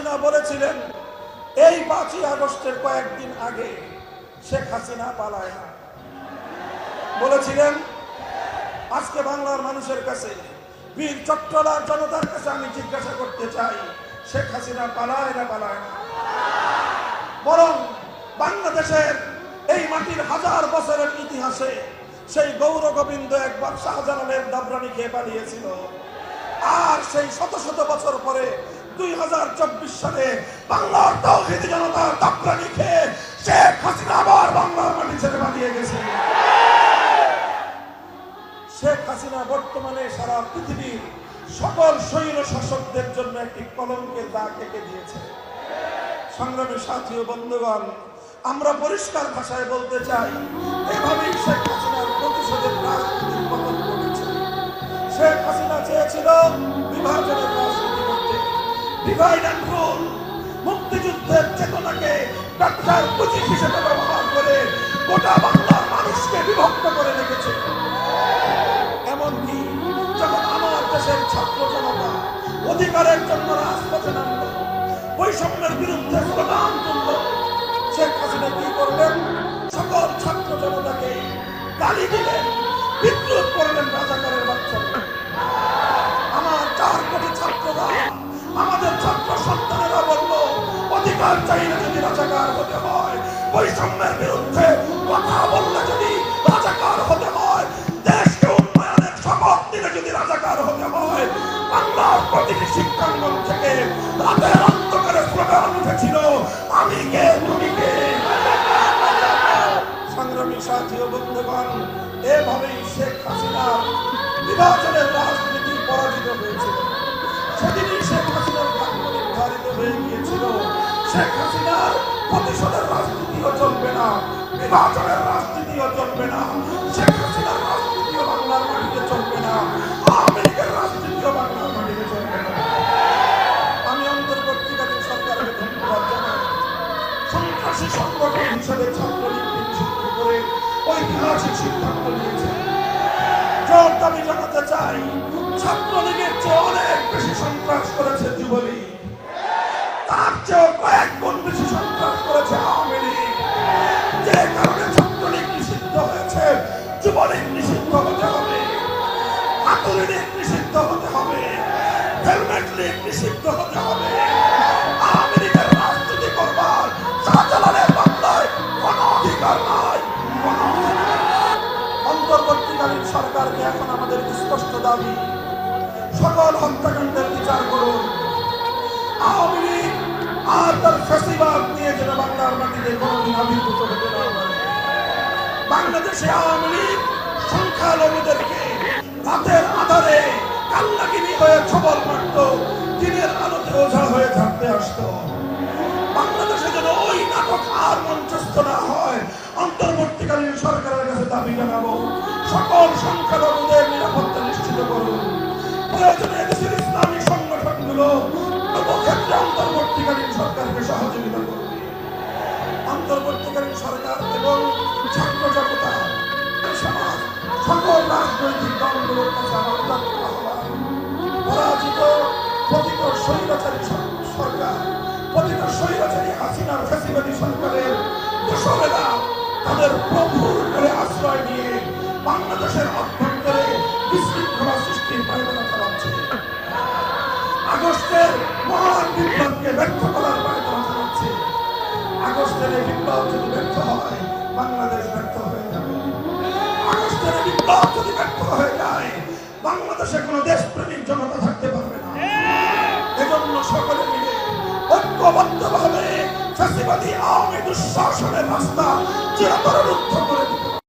হাসিনা বলেছিলেন এই 5ই আগস্টের কয়েকদিন আগে শেখ হাসিনা পালায় না, বলেছিলেন। আজকে বাংলার মানুষের কাছে, বীর চট্টলার জনতার কাছে আমি জিজ্ঞাসা করতে চাই, শেখ হাসিনা পালায় না পালায় না? বরং বাংলাদেশের এই মাটির হাজার বছরের ইতিহাসে সেই গৌর গোবিন্দ একবার শাহজালালের দাবরানি খেয়ে পালিয়েছিল, আর সেই শত শত বছর পরে 2024 সালে বাংলার তাওহীদি জনতার দাবরানি খেয়ে শেখ হাসিনা আবার বাংলার মাটি ছেড়ে পালিয়ে গেছে। শেখ হাসিনা বর্তমানে সারা পৃথিবীর সকল স্বৈর শাসকদের জন্য একটি কলঙ্কের দাগ এঁকে দিয়েছে। সংগ্রামী সাথী ও বন্ধুগণ, আমরা পরিষ্কার ভাষায় বলতে চাই, এভাবেই শেখ হাসিনার প্রতিশোধের রাজনীতির পতন ঘটেছে। শেখ হাসিনা চেয়েছিল বিভাজনের রাজনীতি করতে, ডিভাইড অ্যান্ড রুল, মুক্তিযুদ্ধের চেতনাকে ডাক্তার পুঁজি হিসেবে ব্যবহার করে গোটা বাংলার মানুষকে বিভক্ত করে রেখেছে। এমনকি যখন আমার দেশের ছাত্র জনতা অধিকারের জন্য রাজপথে নামল, বৈষম্যের বিরুদ্ধে স্লোগান তুলল, শেখ হাসিনা কি করলেন? সকল ছাত্র জনতাকে গালি দিলেন, বিদ্রোহ করলেন রাজাকারের বাচ্চারা। আমার 4 কোটি ছাত্ররা, আমাদের ছাত্র সন্তানেরা বলল, অধিকার চাইলে যদি রাজাকার হতে হয়, বৈষম্যের বিরুদ্ধে কথা বললে যদি রাজাকার হতে হয়, দেশকে উন্নয়নের শপথ দিলে যদি রাজাকার হতে হয়, বাংলার প্রতিটি শিক্ষাঙ্গন থেকে রাতের অন্ধকারে স্লোগান উঠেছিল, আমি কে তুমি কে। সংগ্রামী সাথী ও বন্ধুগণ, এভাবেই শেখ হাসিনা নির্বাচনের রাজনীতি পরাজিত হয়েছিল। সেদিনই শেখ হাসিনার ভাগ্য নির্ধারিত হয়ে গিয়েছিল। শেখ হাসিনার প্রতিশোধের রাজনীতিও চলবে না, নির্বাচনের রাজনীতিও চলবে না, শেখ হাসিনার রাজনীতিও বাংলার মাটিতে চলবে না, আওয়ামী লীগের রাজনীতিও বাংলার মাটিতে চলবে না। আমি অন্তর্বর্তীকালীন সরকারকে ধন্যবাদ জানাই। সন্ত্রাসী সংগঠন হিসেবে ছাত্রলীগকে নিষিদ্ধ করে ঐতিহাসিক সিদ্ধান্ত নিয়েছে। জোর দাবি জানাতে চাই, ছাত্রলীগের চেয়ে অনেক বেশি সন্ত্রাস করেছে যুবলীগ, তার চেয়েও কয়েক গুণ বেশি সন্ত্রাস করেছে আওয়ামী লীগ। যে কারণে ছাত্রলীগ নিষিদ্ধ হয়েছে, যুবলীগ নিষিদ্ধ হতে হবে, হাতুড়ি লীগ নিষিদ্ধ হতে হবে, হেলমেট লীগ নিষিদ্ধ হতে হবে। আওয়ামী লীগের রাজনীতি করবার শাহজালালের বাংলায় কোনো অধিকার নাই, কোনো অধিকার। অন্তর্বর্তীকালীন সরকারকে এখন আমাদের স্পষ্ট দাবি, সকল হত্যাকাণ্ডের বিচার করুন। আওয়ামী লীগ আর তার ফ্যাসিবাদ নিয়ে যেন বাংলার মাটিতে কোনোদিন আবির্ভূত হতে না পারে। বাংলাদেশে আওয়ামী লীগ সংখ্যালঘুদেরকে রাতের আধারে কাল্লাগিনি হয়ে ছবল মারত, দিনের আলোতে ওঝা হয়ে থাকতে আসত। বাংলাদেশে যেন ওই নাটক আর মঞ্চস্থ না হয়, অন্তর্বর্তীকালীন সরকারের কাছে দাবি জানাবো, সকল সংখ্যালঘুদের নিরাপত্তা নিশ্চিত করুন। প্রয়োজনে দেশের ইসলামী সংগঠনগুলো ক্ষেত্রে অন্তর্বর্তীকালীন সরকারকে সহযোগিতা করবে। অন্তর্বর্তীকালীন সরকার এবং ছাত্র জনতা, সমাজ, সকল রাজনৈতিক দলগুলোর কাছে আমার আহ্বান, পরাজিত পতিত স্বৈরাচারী সরকার, পতিত স্বৈরাচারী হাসিনার ফ্যাসিবাদী সরকারের দোসরেরা তাদের প্রভুর করে আশ্রয় নিয়ে বাংলাদেশের অভ্যন্তরে বিশৃঙ্খলা সৃষ্টির পায়তারা চালাচ্ছে। আগস্টের মহান বিপ্লবকে ব্যর্থ করার পায়তারা চালাচ্ছে। আগস্টের এই বিপ্লব যদি ব্যর্থ হয়, বাংলাদেশ ব্যর্থ হয়ে যাবে। আগস্টের এই বিপ্লব যদি ব্যর্থ হয়ে যায়, বাংলাদেশে কোনো দেশপ্রেমিক জনতা থাকতে পারবে না। এজন্য সকলে মিলে ঐক্যবদ্ধভাবে ফ্যাসিবাদী আওয়ামী দুঃশাসনের রাস্তা চিরতরে রুদ্ধ করে দিতে